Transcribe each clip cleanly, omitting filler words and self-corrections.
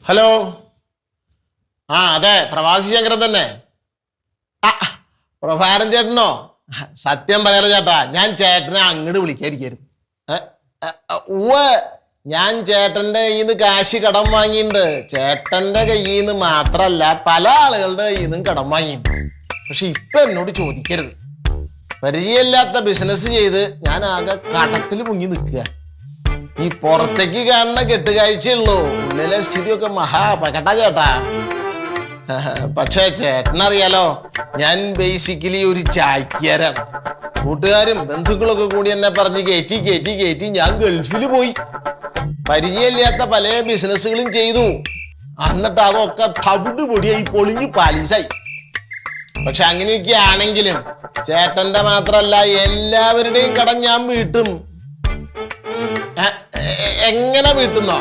Hello. ആ അതെ, പ്രവാസി ശങ്കരൻ തന്നെ. പ്രഭാകരൻ ചേട്ടനോ? സത്യം പറയാലോ ചേട്ടാ, ഞാൻ ചേട്ടനെ അങ്ങോട്ട് വിളിക്കാതിരിക്കായിരുന്നു. ഞാൻ ചേട്ടന്റെ കയ്യിൽ നിന്ന് കാശ് കടം വാങ്ങിയിട്ടുണ്ട്. ചേട്ടന്റെ കയ്യിൽ നിന്ന് മാത്രല്ല, പല ആളുകളുടെ കയ്യിൽ നിന്നും കടം വാങ്ങിയിട്ടുണ്ട്. പക്ഷെ ഇപ്പൊ എന്നോട് ചോദിക്കരുത്. പരിചയമില്ലാത്ത ബിസിനസ് ചെയ്ത് ഞാൻ ആകെ കടത്തിൽ മുങ്ങി നിൽക്കുക. ഈ പുറത്തേക്ക് കാണുന്ന കെട്ടുകാഴ്ചയുള്ളൂ, ഉള്ളിലെ സ്ഥിതിയൊക്കെ മഹാപകട ചേട്ടാ. പക്ഷേ ചേട്ടനറിയാലോ, ഞാൻ ബേസിക്കലി ഒരു ചായക്കാരാണ്. കൂട്ടുകാരും ബന്ധുക്കളൊക്കെ കൂടി എന്നെ പറഞ്ഞ് കയറ്റി ഞാൻ ഗൾഫിൽ പോയി. പരിചയമില്ലാത്ത പല ബിസിനസ്സുകളും ചെയ്തു. എന്നിട്ട് അതൊക്കെ തവിട് പൊടിയായി പൊളിഞ്ഞ് പാലീസായി. പക്ഷെ അങ്ങനെയൊക്കെ ആണെങ്കിലും ചേട്ടന്റെ മാത്രല്ല എല്ലാവരുടെയും കടം ഞാൻ വീട്ടും. എങ്ങനെ വീട്ടുന്നോ?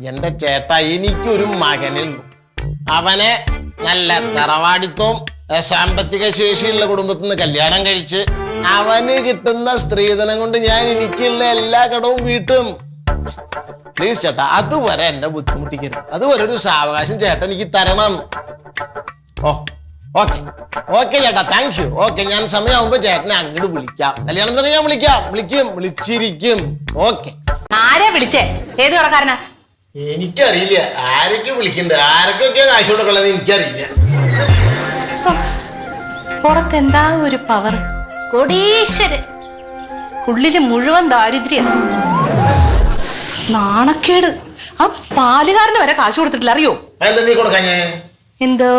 എന്റെ ചേട്ടാ, എനിക്കൊരു മകനുള്ളൂ. അവനെ നല്ല തറവാടിത്തവും സാമ്പത്തിക ശേഷിയുള്ള കുടുംബത്തിൽ നിന്ന് കല്യാണം കഴിച്ച് അവന് കിട്ടുന്ന സ്ത്രീധനം കൊണ്ട് ഞാൻ എനിക്കുള്ള എല്ലാ കടവും വീട്ടും. പ്ലീസ് ചേട്ടാ, അതുവരെ എന്നെ ബുദ്ധിമുട്ടിക്കരുത്. അതുവരെ ഒരു സാവകാശം ചേട്ടൻ എനിക്ക് തരണം. ഓക്കെ ചേട്ടാ, താങ്ക് യു. ഓക്കെ, ഞാൻ സമയമാകുമ്പോ ചേട്ടനെ അങ്ങോട്ട് വിളിക്കാം. കല്യാണം തുടങ്ങി ഞാൻ വിളിച്ചിരിക്കും. ഓക്കെ. ആരെ വിളിച്ചേ? ഏത് കടക്കാരനാ? എനിക്കറിയില്ല ആരൊക്കെ വിളിക്കണ്ട്, ആരൊക്കെ കാശ് കൊടുക്കണത് എനിക്കറിയില്ല. പുറത്തെന്താ ഒരു പവർ! കോടീശ്വരൻ, ഉള്ളില് മുഴുവൻ ദാരിദ്ര്യം, നാണക്കേട്. ആ പാലുകാരന് വരെ കാശ് കൊടുത്തിട്ടില്ല, അറിയോ? നീ കൊടുക്കാഞ്ഞേ? എന്തോ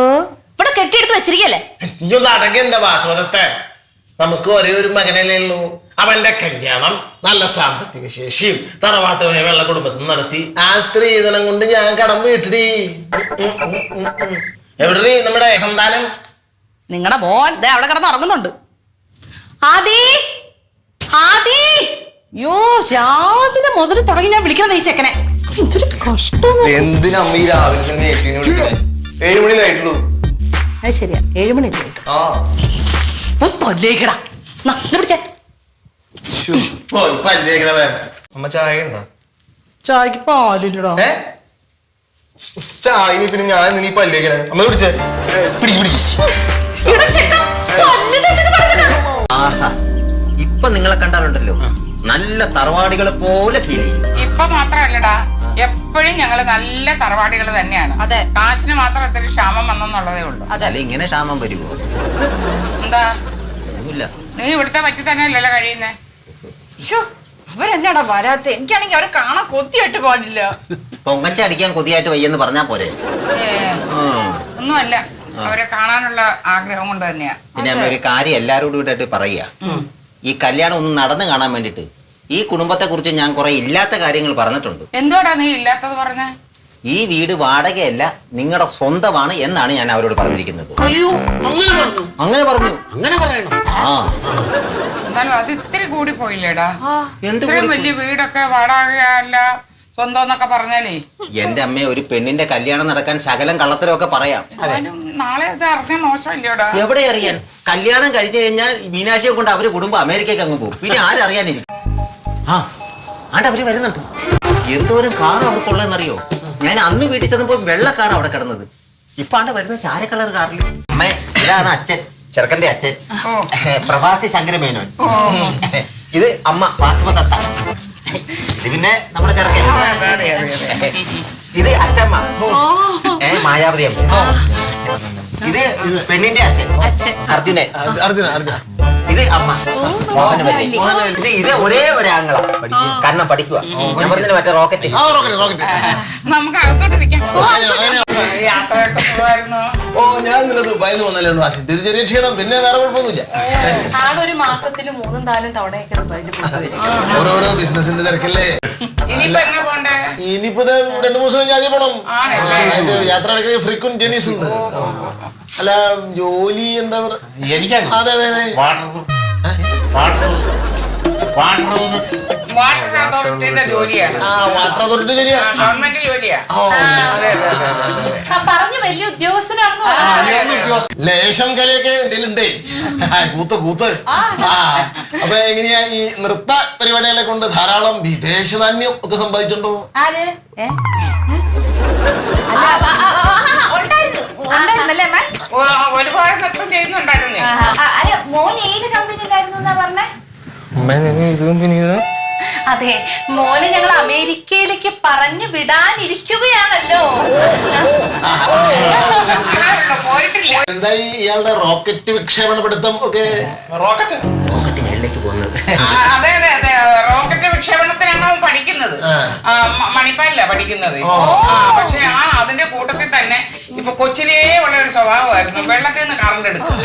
ഇവിടെ കെട്ടിയെടുത്ത് വെച്ചിരിക്കല്ലേ? നീ ഒന്ന് അടങ്ങന്റെ വാസവദത്തെ. നമുക്ക് ഒരേ ഒരു മകനല്ലേ ഉള്ളൂ. അവന്റെ കല്യാണം നല്ല സാമ്പത്തിക ശേഷിയും തറവാട്ടുമയുള്ള കുടുംബത്തിൽ നടത്തി ആ സ്ത്രീധനം കൊണ്ട് ഞാൻ കടം വീട്ടിടി. എവിടെ നമ്മുടെ സന്താനം? നിങ്ങളുടെ മോൻ അവിടെ കിടന്ന് ഉറങ്ങുന്നുണ്ട്. രാവിലെ മുതൽ തുടങ്ങി ഞാൻ വിളിക്കണം ഈ ചെക്കനെ. എന്തിനാ ഈ രാവിലെ തന്നെ 7 മണിയിലായിട്ടുള്ളൂ? അത് ശരിയാ, 7 മണി പൊല്ലേക്കടാ. പിടിച്ചേ. അമ്മ ചായ ഉണ്ടോ? ചായക്ക് പാലില്ലടാ. ചായ പിന്നെ ഞാൻ നീ പല്ലേക്കണേ. അമ്മ പിടിച്ചേ. ഇപ്പൊ നിങ്ങളെ കണ്ടാലുണ്ടല്ലോ, നല്ല തറവാടികളെ പോലെ ഫീൽ ചെയ്യും. ഇപ്പൊ മാത്രല്ലടാ, എപ്പോഴും ഞങ്ങള് നല്ല തറവാടികൾ തന്നെയാണ്. അതെ, കാശിന് മാത്രം ഇത്തിരി ക്ഷാമം വന്നെന്നുള്ളതേ ഉള്ളൂ. അല്ല, ഇങ്ങനെ ക്ഷാമം വരുമോ? എന്താ? ഒന്നുമില്ല. നീ ഇവിടുത്തെ പറ്റി തന്നെ അല്ലല്ലോ കഴിയുന്നേ. അവരെന്നാടാ വരാത്ത? എനിക്കാണെങ്കിൽ അവരെ കാണാൻ കൊത്തിയായിട്ട് പാടില്ല. പൊങ്ങച്ച അടിക്കാൻ കൊതിയായിട്ട് വയ്യെന്ന് പറഞ്ഞാ പോരെ? ഒന്നുമല്ല, അവരെ കാണാനുള്ള ആഗ്രഹം കൊണ്ട് തന്നെയാ. പിന്നെ ഒരു കാര്യം എല്ലാരോടും കൂടെ പറയുക, ഈ കല്യാണം ഒന്ന് നടന്നു കാണാൻ വേണ്ടിട്ട് ഈ കുടുംബത്തെ കുറിച്ച് ഞാൻ കുറെ ഇല്ലാത്ത കാര്യങ്ങൾ പറഞ്ഞിട്ടുണ്ട്. എന്തോടാ നീ ഇല്ലാത്തത് പറഞ്ഞ? ഈ വീട് വാടകയല്ല, നിങ്ങളുടെ സ്വന്തമാണ് എന്നാണ് ഞാൻ അവരോട് പറഞ്ഞിരിക്കുന്നത്. അങ്ങനെ പറഞ്ഞു. എന്നാലും അത് ഇത്തിരി കൂടി പോയില്ലേടാ? ഇത്രയും വലിയ വീടൊക്കെ വാടകയല്ല സ്വന്തം എന്നൊക്കെ പറഞ്ഞാലേ. എന്റെ അമ്മയെ, ഒരു പെണ്ണിന്റെ കല്യാണം നടക്കാൻ ശകലം കള്ളത്തരമൊക്കെ പറയാം. നാളെ അത് അറിഞ്ഞ മോശമില്ലേടാ? എവിടെ അറിയാൻ? കല്യാണം കഴിഞ്ഞു കഴിഞ്ഞാൽ മീനാക്ഷിയെ കൊണ്ട് അവര് കുടുംബം അമേരിക്കയ്ക്ക് അങ്ങ് പോകും. പിന്നെ ആരറിയാനിരിക്കും? അവര് വരുന്നുണ്ട്. എന്തോരം കാർ അവർക്കുള്ളതെന്നറിയോ? ഞാൻ അന്ന് വീട്ടിൽ ചെന്നപ്പോ വെള്ള കാർ അവിടെ കിടന്നത്. ഇപ്പൊ വരുന്ന ചാര കളർ കാറിൽ. അമ്മ, ഇതാണ് അച്ഛൻ, ചെറുക്കന്റെ അച്ഛൻ, പ്രവാസി ശങ്കരമേനോൻ. ഇത് അമ്മ വാസുമതത്ത. ഇത് പിന്നെ നമ്മുടെ ചെറുക്കൻ. ഇത് അച്ഛമ്മ മായാവതി അമ്മ. ഇത് പെണ്ണിന്റെ അച്ഛൻ അർജുനൻ. ഇത് അമ്മ മോഹനവല്ലി. ഇത് ഒരേ ഒരു ആങ്ങള കണ്ണം പഠിക്കുക. ഞാൻ പറഞ്ഞില്ല, മറ്റേ റോക്കറ്റ്. നമുക്ക് അകത്തോട്ടിരിക്കാം. യാത്രയൊക്കെ പോവായിരുന്നോ? ഞാൻ ഇന്നലെ ദുബായിന്ന് വന്നല്ലേ ഉള്ളൂ. അതിന്റെ ഒരു ചെറിയ ക്ഷീണം, പിന്നെ വേറെ കുഴപ്പമൊന്നുമില്ല. ആളൊരു മാസത്തിൽ 3-4 തവണയൊക്കെ ഓരോരോ ബിസിനസിന്റെ തിരക്കല്ലേ. ഇനിയിപ്പോ എങ്ങനെ പോണ്ടേ? ഇനിയിപ്പോ 2-3 ദിവസം കഴിഞ്ഞ് ആദ്യം പോണം. യാത്ര ഫ്രീക്വന്റ് ജേർണീസ് ഉണ്ട്. അല്ല, ജോലി എന്താ പറയുക? എനിക്കാണ്. അതെ അതെ അതെ. വാട്ടർ അതോറിറ്റിയുടെ ജോലിയാണ്. വാട്ടർ അതോറിറ്റി ജോലിയാ, ഗവൺമെന്റ് ജോലിയാ. പറഞ്ഞു വലിയ ഉദ്യോഗസ്ഥനാണെന്ന്. ലേശം കലയൊക്കെ എന്തെങ്കിലും ഉണ്ടേ. കൂത്ത്. അപ്പൊ എങ്ങനെയാ ഈ നൃത്ത പരിപാടികളെ കൊണ്ട് ധാരാളം വിദേശ നാണ്യം ഒക്കെ സമ്പാദിച്ചിട്ടുണ്ടോ? ഉണ്ടായിരുന്നല്ലേ അമ്മ? ഒരുപാട് നൃത്തം ചെയ്യുന്നുണ്ടായിരുന്നേ. അല്ല മോൻ ഏത് കമ്പനിയിലായിരുന്നു എന്നാ പറഞ്ഞേ? അതെ, മോനെ ഞങ്ങൾ അമേരിക്കയിലേക്ക് പറഞ്ഞു വിടാനിരിക്കുകയാണല്ലോ. പോയിട്ടില്ല. എന്തായി ഇയാളുടെ റോക്കറ്റ് വിക്ഷേപണ പിടുത്തം ഒക്കെ? റോക്കറ്റ് മേളിലേക്ക് പോകുന്നത്. അതെ അതെ അതെ, റോക്കറ്റ് വിക്ഷേപണത്തിനാണ് അവൻ പഠിക്കുന്നത്. മണിപ്പാലില്ല പഠിക്കുന്നത്. പക്ഷെ അതിന്റെ കൂട്ടത്തിൽ തന്നെ ഇപ്പൊ കൊച്ചിലേ ഉള്ള ഒരു സ്വഭാവമായിരുന്നു വെള്ളത്തിൽ നിന്ന് കറണ്ട് എടുക്കും.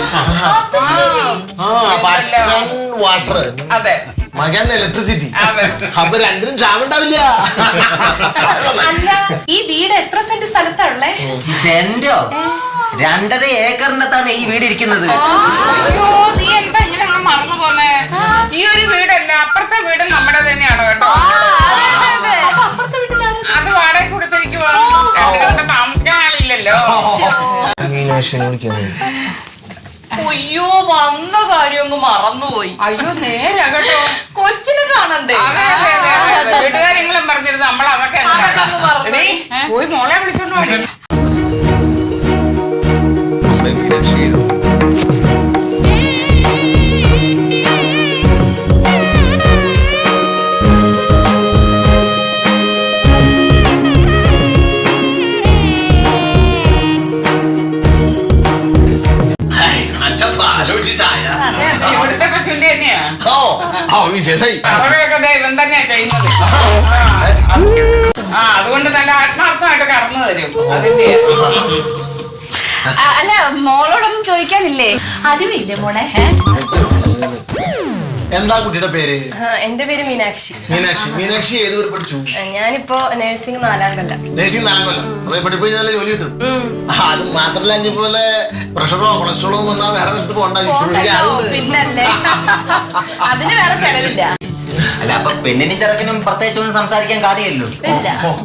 വാട്ടർ, അതെ, മകൻ ഇലക്ട്രിസിറ്റി. അതെ. അപ്പൊ രണ്ടിനും ക്ഷാമുണ്ടാവില്ല. അല്ല, ഈ വീട് എത്ര സെന്റ് സ്ഥലത്താണല്ലേ? സെന്റോ? 2.5 ഏക്കറിനകത്താണ് ഈ വീട് ഇരിക്കുന്നത്. അയ്യോ, നീ എന്താ ഇങ്ങനെ അങ്ങ് മറന്നു പോന്നേ? ഈ ഒരു വീടല്ല, അപ്പുറത്തെ വീട് നമ്മുടെ തന്നെയാണ് കേട്ടോ. അത് വാടക കൊടുത്തിരിക്കുവാ. രണ്ടിടത്ത് താമസിക്കാൻ ആളില്ലല്ലോ. മീനാക്ഷിനെ വിളിക്കാൻ അയ്യോ, വന്ന കാര്യം അങ്ങ് മറന്നുപോയി. അയ്യോ, നേരാ കേട്ടോ. കൊച്ചിനെ കാണണ്ടേ? അതെ അതെ അതെ അതെ, വീട്ടുകാരെങ്കിലും പറഞ്ഞിരുന്നു നമ്മൾ അതൊക്കെ പോയി മോളെ വിളിച്ചോണ്ട് പോയി. ഇവിടുത്തെ പശുവിന്റെ തന്നെയാ. അവരൊക്കെ ദൈവം തന്നെയാ ചെയ്യുന്നത്. അതുകൊണ്ട് നല്ല ആത്മാർത്ഥമായിട്ട് കറന്നു തരും. അതിന്റെ അല്ല, മോളോടൊന്നും ചോദിക്കാനില്ലേ? അറിവില്ലേ മോളെ? എന്താ കുട്ടിയുടെ പേര്? എന്റെ പേര് മീനാക്ഷി. മീനാക്ഷി. മീനാക്ഷി ഏത് വരെ പഠിച്ചു? ഞാനിപ്പോ നഴ്സിംഗ് 4ാം കൊല്ലം. നഴ്സിംഗ് 4ാം കൊല്ലം. അപ്പൊ പഠിപ്പിച്ച് നല്ല ജോലി കിട്ടും. അത് മാത്രല്ല, അഞ്ചു പോലെ പ്രഷറോ കൊളസ്ട്രോളോ വന്നാ വേറെ സ്ഥലത്ത് പോകണ്ട. പിന്നല്ലേ, അതിന് വേറെ ചെലവില്ല. അല്ല, അപ്പൊ പെണ്ണിനും ചെറുക്കനും പ്രത്യേകിച്ചൊന്നും സംസാരിക്കാൻ കാടിയല്ലോ.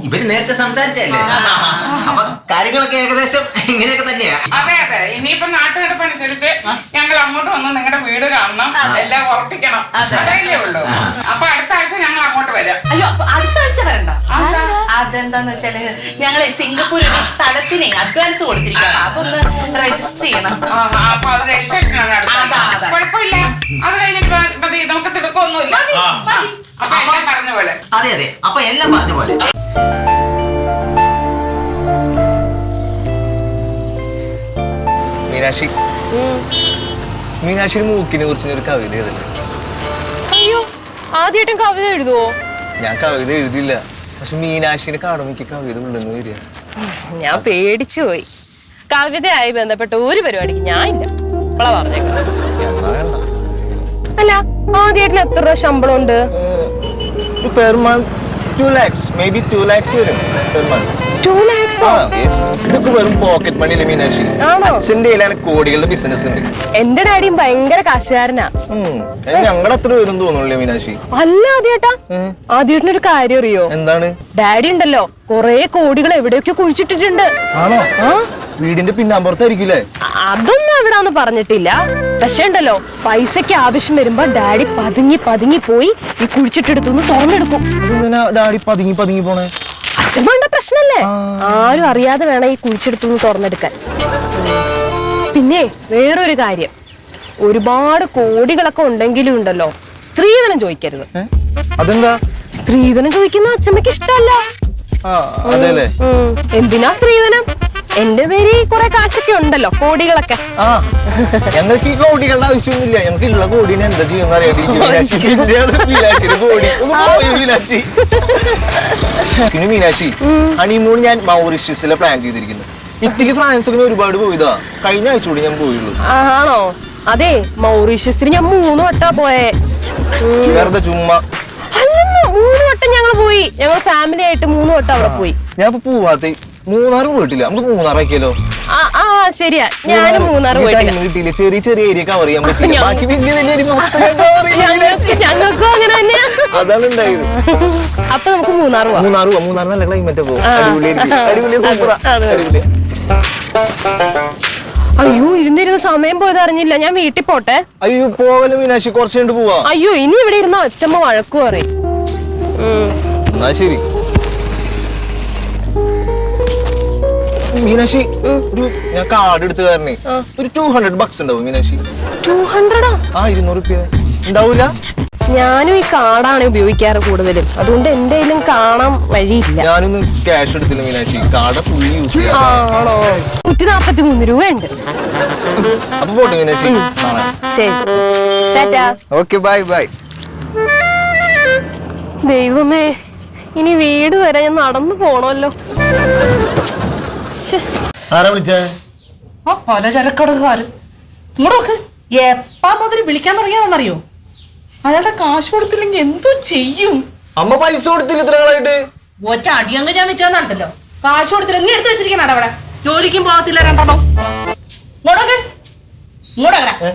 ഇവര് നേരത്തെ സംസാരിച്ചല്ലേ? അപ്പൊ കാര്യങ്ങളൊക്കെ ഏകദേശം ഇങ്ങനെയൊക്കെ തന്നെയാ. അതെ അതെ, ഇനിയിപ്പോ നാട്ടുനടപ്പനുസരിച്ച് ഞങ്ങൾ അങ്ങോട്ട് വന്ന് നിങ്ങളുടെ വീട് കാണണം, എല്ലാം ഉറപ്പിക്കണം. അതല്ലേ ഉള്ളൂ. അപ്പൊ അടുത്ത ആഴ്ച ഞങ്ങൾ അങ്ങോട്ട് വരാം. അയ്യോ, അപ്പൊ അടുത്ത ആഴ്ച വരണ്ട. അതെന്താന്ന് വെച്ചാല് ഞങ്ങള് സിംഗപ്പൂർ ഒരു സ്ഥലത്തിന് അഡ്വാൻസ് കൊടുത്തിരിക്കണം. അതൊന്ന് രജിസ്റ്റർ ചെയ്യണം. അപ്പൊ അത് രജിസ്ട്രേഷനാണ്. കുഴപ്പമില്ല, അത് കഴിഞ്ഞിട്ട് മതി, നമുക്ക് തിടുക്കമൊന്നുമില്ല. അപ്പൊ എല്ലാം പറഞ്ഞ പോലെ. അതെ അതെ, അപ്പൊ എല്ലാം പറഞ്ഞ പോലെ. മീനാക്ഷി മൂക്കിനെ കുറിച്ച് ഒരു കവിത എഴുതല്ലേ? അയ്യോ, ആദ്യമായിട്ടും കവിത എഴുതുവോ? ഞാൻ കവിത എഴുതില്ല, പക്ഷെ മീനാക്ഷിനെ കാണുമ്പോൾ എനിക്ക് കവിത ഉണ്ടെന്ന് വരിക. ഞാൻ പേടിച്ചു പോയി. കവിതയായി ബന്ധപ്പെട്ട ഒരു പരിപാടിക്ക് ഞാൻ ഇല്ല. ഇപ്പളാ പറഞ്ഞേക്കാം. അല്ല, ആദ്യമായിട്ട് എത്ര രൂപ ശമ്പളം ഉണ്ട്? Per month 2 lakhs, maybe 2 lakhs വരും പെർ മന്ത്. 2 lakhs? ഇതൊക്കെ വെറും പോക്കറ്റ് മണിയിലെ മീനാക്ഷി. അച്ഛന്റെ കയ്യിലാണ് കോടികളുടെ ബിസിനസ് ഉണ്ട്. എന്റെ ഡാഡിയും ഭയങ്കര കാശുകാരനാ. ഞങ്ങളുടെ അത്ര വരും തോന്നുന്നില്ലേ മീനാക്ഷി? അല്ല ആദ്യേട്ടാ, ആദ്യേട്ടനൊരു കാര്യം അറിയോ? എന്താണ്? ഡാഡി ഉണ്ടല്ലോ കൊറേ കോടികൾ എവിടെയൊക്കെ കുഴിച്ചിട്ടിട്ടുണ്ട്. ആണോ? വീടിന്റെ പിന്നാമ്പുറത്തായിരിക്കില്ലേ? അതൊന്നും എവിടാന്ന് പറഞ്ഞിട്ടില്ല. പക്ഷെ ഉണ്ടല്ലോ, പൈസക്ക് ആവശ്യം വരുമ്പോ ഡാഡി പതുങ്ങി പോയി ഈ കുഴിച്ചിട്ടെടുത്തൊന്ന് തുറന്നെടുക്കും. ഡാഡി പതുങ്ങി പോണേ? അച്ഛൻ വേണ്ട പ്രശ്നല്ലേ, ആരും അറിയാതെ വേണം ഈ കുഴിച്ചെടുത്തൊന്ന് തുറന്നെടുക്കാൻ. പിന്നെ വേറൊരു കാര്യം, ഒരുപാട് കോടികളൊക്കെ ഉണ്ടെങ്കിലും ഉണ്ടല്ലോ, സ്ത്രീധനം ചോദിക്കരുത്. അതെന്താ? സ്ത്രീധനം ചോദിക്കുന്ന അച്ഛമ്മക്ക് ഇഷ്ടമല്ല. അതെല്ലേ? എന്തിനാ സ്ത്രീധനം? എന്റെ പേര് കുറെ കാശൊക്കെ ഉണ്ടല്ലോ, കോടികളൊക്കെ. ഞങ്ങൾക്ക് ഈ കോടികളുടെ ആവശ്യമൊന്നുമില്ല. ഞങ്ങൾക്ക് ഉള്ള കോടിനെ എന്താ ചെയ്യുന്ന അറിയാണ്ടിരിക്കും മീനാക്ഷി. ഹണിമൂൺ ഞാൻ മൗറീഷ്യസിലെ പ്ലാൻ ചെയ്തിരിക്കുന്നു. ഇറ്റലി, ഫ്രാൻസ് ഒക്കെ ഒരുപാട് പോയതാ. കഴിഞ്ഞ ആഴ്ച കൂടി ഞാൻ പോയുള്ളൂ. ആണോ? അതെ, മൗറീഷ്യസിൽ ഞാൻ 3 വട്ടാ പോയേ. വെറുതെ ചുമ്മാ? 3 വട്ടം ഞങ്ങൾ പോയി. ഞങ്ങൾ ഫാമിലി ആയിട്ട് 3 വട്ടം അവിടെ പോയി. ഞാൻ ഇപ്പൊ പോവാത്ത മൂന്നാറും പോയിട്ടില്ല. നമുക്ക് മൂന്നാറാക്കിയാലോ? ശരിയാ, ഞാനും മൂന്നാറ് പോയിട്ടില്ല. കിട്ടിയില്ല, ചെറിയ ഏരിയ കവർ ചെയ്യാൻ പറ്റില്ല. ബാക്കി ഞങ്ങൾക്കും അങ്ങനെ തന്നെയാ. അതാണ് ഉണ്ടായത്. അപ്പൊ നമുക്ക് മൂന്നാറ് പോവാം. മൂന്നാർ നല്ല ക്ലൈമറ്റ് പോകും. അടിപൊളി സൂപ്പറാ. അടിപൊളി. അയ്യോ, ഇരുന്നിരുന്ന് സമയം പോയത് അറിഞ്ഞില്ല. ഞാൻ വീട്ടിൽ പോട്ടെ. അയ്യോ പോവല്ലോ മീനാക്ഷി, കുറച്ച് കണ്ട് പോവാ. അയ്യോ, ഇനി ഇവിടെ ഇരുന്ന അച്ഛമ്മ വഴക്കു പറയും. എന്നാ ശരി. മീനാക്ഷി ഒരു ഞാൻ കാർഡ് എടുത്ത് കാരണേ ഒരു $200 ഉണ്ടാവും മീനാക്ഷി. 200 ആ 200 രൂപ ഉണ്ടാവൂല. ഞാനും ഈ കാർഡാണ് ഉപയോഗിക്കാറ് കൂടുതലും, അതുകൊണ്ട് എന്റെ കയ്യിലും കാണാൻ വഴിയില്ല. ഞാനൊന്നും ക്യാഷ് എടുത്തില്ല മീനാക്ഷി, കാർഡ് ഫുള്ളി യൂസ് ചെയ്യാം. ആണോ? 143 രൂപയുണ്ട്. അപ്പൊ പോട്ടെ മീനാക്ഷി. ശരി, ടാറ്റാ. Okay bye bye. ദൈവമേ, ഇനി വീട് വരെ ഞാൻ നടന്നു പോണല്ലോ. ആരാ വിളിച്ചേ? ആ പലചരക്കടക്കാര് ഇങ്ങോട്ട് എപ്പാ മുതൽ വിളിക്കാൻ തുടങ്ങിയാന്നറിയോ? അയാളുടെ കാശ് കൊടുത്തില്ലെങ്കിൽ എന്തോ ചെയ്യും? അമ്മ പൈസ കൊടുത്തില്ല ഇത്ര നാളായിട്ട്. ഒറ്റ അടിയങ്ങ് ഞാൻ വെച്ചോന്നുണ്ടല്ലോ. കാശ് കൊടുത്തില്ല, നീ എടുത്ത് വെച്ചിരിക്കണ അവിടെ. ജോലിക്കും പോകത്തില്ല രണ്ടെണ്ണം. ഇങ്ങോട്ട്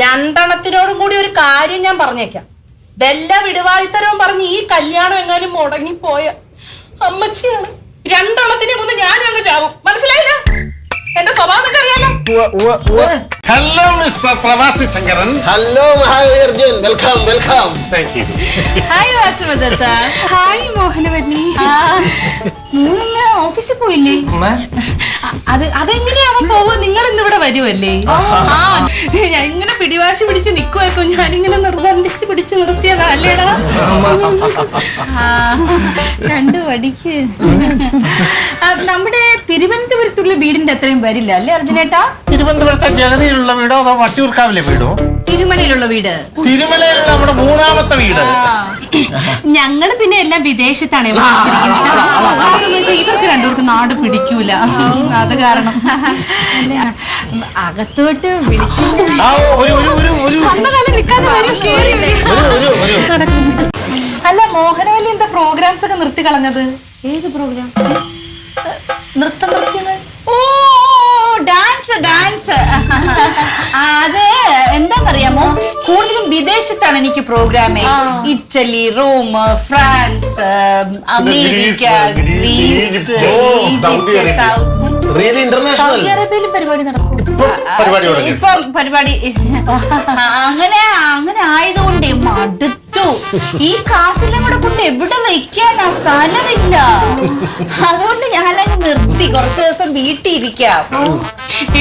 രണ്ടെണ്ണത്തിനോടും കൂടി ഒരു കാര്യം ഞാൻ പറഞ്ഞേക്കാം. വല്ല വിടുവായിത്തരവും പറഞ്ഞ് ഈ കല്യാണം എങ്ങാനും മുടങ്ങിപ്പോയ അമ്മച്ചിയാണ്. രണ്ടെണ്ണത്തിനെ കൊണ്ട് ഞാനും അങ്ങ് ചാവും. മനസ്സിലായില്ല? എന്റെ സ്വഭാവം അറിയാലോ. ഹലോ മിസ്റ്റർ പ്രവാസി Shankaran. Hello Mahavirjan, welcome welcome. Thank you. Hi Vasudatta. Hi Mohanavalli. നിങ്ങൾ ഓഫീസിൽ പോയില്ലേ? അതെങ്ങനെയാവാൻ പോവുക? നിങ്ങൾ ഇന്നിവിടെ വരുമല്ലേ? ഞാൻ ഇങ്ങനെ പിടിവാശി പിടിച്ച് നിക്കുവായിരുന്നു. ഞാനിങ്ങനെ നിർബന്ധിച്ച് പിടിച്ചു നിർത്തിയതാ അല്ലേടാ? രണ്ടു വടിക്ക്. നമ്മുടെ തിരുവനന്തപുരത്തുള്ള വീടിന്റെ അത്രയും വരില്ല അല്ലേ അർജുനേട്ടാ? തിരുവനന്തപുരത്തെ ജഗതിയിലുള്ള വീടോ അതോ വട്ടിയൂർക്കാവിലെ വീടോ? തിരുമലയിലുള്ള വീട്. തിരുമലയിലുള്ള നമ്മുടെ മൂന്നാമത്തെ വീട്. ഞങ്ങള് പിന്നെ എല്ലാം വിദേശത്താണ് ഇവർക്ക് രണ്ടുപേർക്കും നാട് പിടിക്കൂല, അത് കാരണം അകത്തോട്ട് വിളിച്ചില്ല. അല്ല മോഹനവല്ലി എന്താ പ്രോഗ്രാംസ് ഒക്കെ നിർത്തി കളഞ്ഞത്? ഏത് പ്രോഗ്രാം? നൃത്തങ്ങൾ. Oh dance dance. അത് എന്താന്നറിയാമോ, കൂടുതലും വിദേശത്താണ് എനിക്ക് പ്രോഗ്രാമേ. Italy, Rome, France, America, Greece, Saudi അറേബ്യയിലും പരിപാടി നടക്കും. ഇപ്പം പരിപാടി അങ്ങനെ ആയതുകൊണ്ട് മടുത്തു. ഈ കാശെല്ലാം കൂടെ കൊണ്ട് എവിടെ വെക്കാനാ സ്ഥലമില്ല. അതുകൊണ്ട് ഞാനങ്ങ് നിർത്തി. കുറച്ചു ദിവസം വീട്ടിൽ ഇരിക്കാം.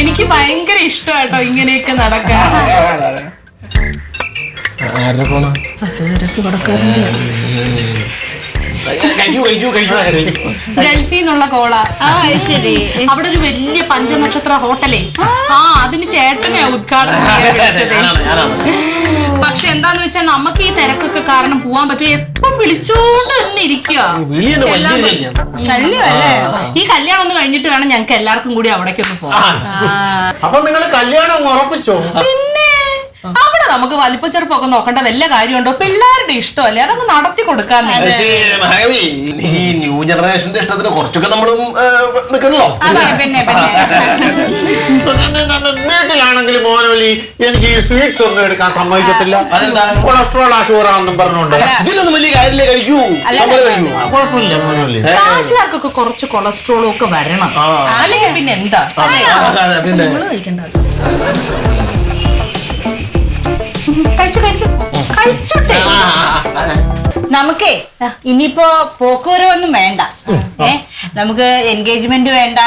എനിക്ക് ഭയങ്കര ഇഷ്ടമാട്ടോ ഇങ്ങനെയൊക്കെ നടക്കാൻ. ആരുടെ ഫോണാ? ഗൾഫിൽ നിന്നുള്ള കോള. ശരി. അവിടെ ഒരു വലിയ പഞ്ചനക്ഷത്ര ഹോട്ടലേ, അതിന് ചേട്ടനെ ഉദ്ഘാടനം പക്ഷെ എന്താന്ന് വെച്ചാൽ നമുക്ക് ഈ തിരക്കൊക്കെ കാരണം പോവാൻ പറ്റും. എപ്പം വിളിച്ചോണ്ട് തന്നെ ഇരിക്കുക. ശല്യമല്ലേ? ഈ കല്യാണം ഒന്ന് കഴിഞ്ഞിട്ട് വേണം ഞങ്ങൾക്ക് എല്ലാവർക്കും കൂടി അവിടേക്കൊന്ന് പോവാം. അപ്പൊ നിങ്ങൾ കല്യാണം ഉറപ്പിച്ചോ? പിന്നെ അവിടെ നമുക്ക് വലിപ്പച്ചെറുപ്പൊക്കെ നോക്കേണ്ട വല്ല കാര്യമുണ്ടോ? പിള്ളേരുടെ ഇഷ്ടമല്ലേ, അതങ്ങ് നടത്തി കൊടുക്കാൻ. ഈ ന്യൂ ജനറേഷന്റെ ഇഷ്ടത്തിന് കുറച്ചൊക്കെ നമ്മളും നിൽക്കണല്ലോ. പിന്നെ വീട്ടിലാണെങ്കിലും മോനോലി എനിക്ക് ഈ സ്വീറ്റ്സ് ഒന്നും എടുക്കാൻ സമ്മതിക്കത്തില്ല. അതെന്താ? കൊളസ്ട്രോൾ ഷുഗറാണെന്നും പറഞ്ഞോണ്ട്. ഇതിലൊന്നും വലിയ കാര്യമില്ലേ, കഴിക്കൂ. കുഴപ്പമില്ല മോനോലി. കാശുകാർക്കൊക്കെ കുറച്ച് കൊളസ്ട്രോളും ഒക്കെ വരണം, അല്ലെങ്കിൽ പിന്നെ എന്താ? പിന്നെ കഴിച്ചോട്ടെ. നമുക്കേ ഇനിയിപ്പോ പോക്കുവരവൊന്നും വേണ്ട. നമുക്ക് എൻഗേജ്മെന്റ് വേണ്ട,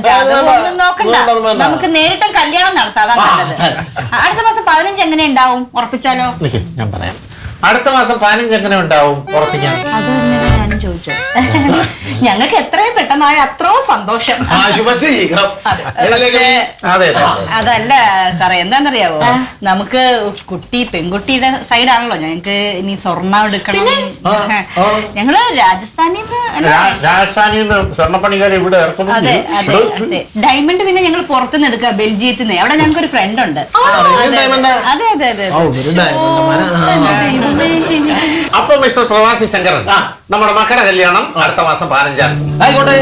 ജാതകം ഒന്നും നോക്കണ്ട. നമുക്ക് നേരിട്ടും കല്യാണം നടത്താം, അതാ നല്ലത്. അടുത്ത മാസം 15 എങ്ങനെ ഉണ്ടാവും? ഉറപ്പിച്ചാലോ? ഞാൻ പറയാം. അടുത്ത മാസം 15 എങ്ങനെ ഉണ്ടാവും? ഉറപ്പിക്കാം. അത് തന്നെ ഞാനും ചോദിച്ചു. ഞങ്ങൾക്ക് എത്രയും പെട്ടെന്നായ അത്രയും സന്തോഷം. അതെ അതല്ല സാറേ, എന്താന്നറിയാവോ, നമുക്ക് പെൺകുട്ടിയുടെ സൈഡാണല്ലോ. ഞങ്ങക്ക് ഇനി സ്വർണ്ണം എടുക്കണം. ഞങ്ങള് രാജസ്ഥാനിൽ നിന്ന് സ്വർണ്ണപ്പണിക്കാരെ ഇവിടെ ഇറക്കുന്നു. അതെ അതെ അതെ. ഡയമണ്ട് പിന്നെ ഞങ്ങൾ പുറത്തുനിന്ന് എടുക്കുക, ബെൽജിയത്തിൽ നിന്ന്. അവിടെ ഞങ്ങൾക്ക് ഒരു ഫ്രണ്ട് ഉണ്ട്. അതെ അതെ അതെ. അപ്പൊ മിസ്റ്റർ പ്രവാസി ശങ്കരൻ, നമ്മുടെ മക്കളുടെ കല്യാണം അടുത്ത മാസം 15. ആയിക്കോട്ടെ.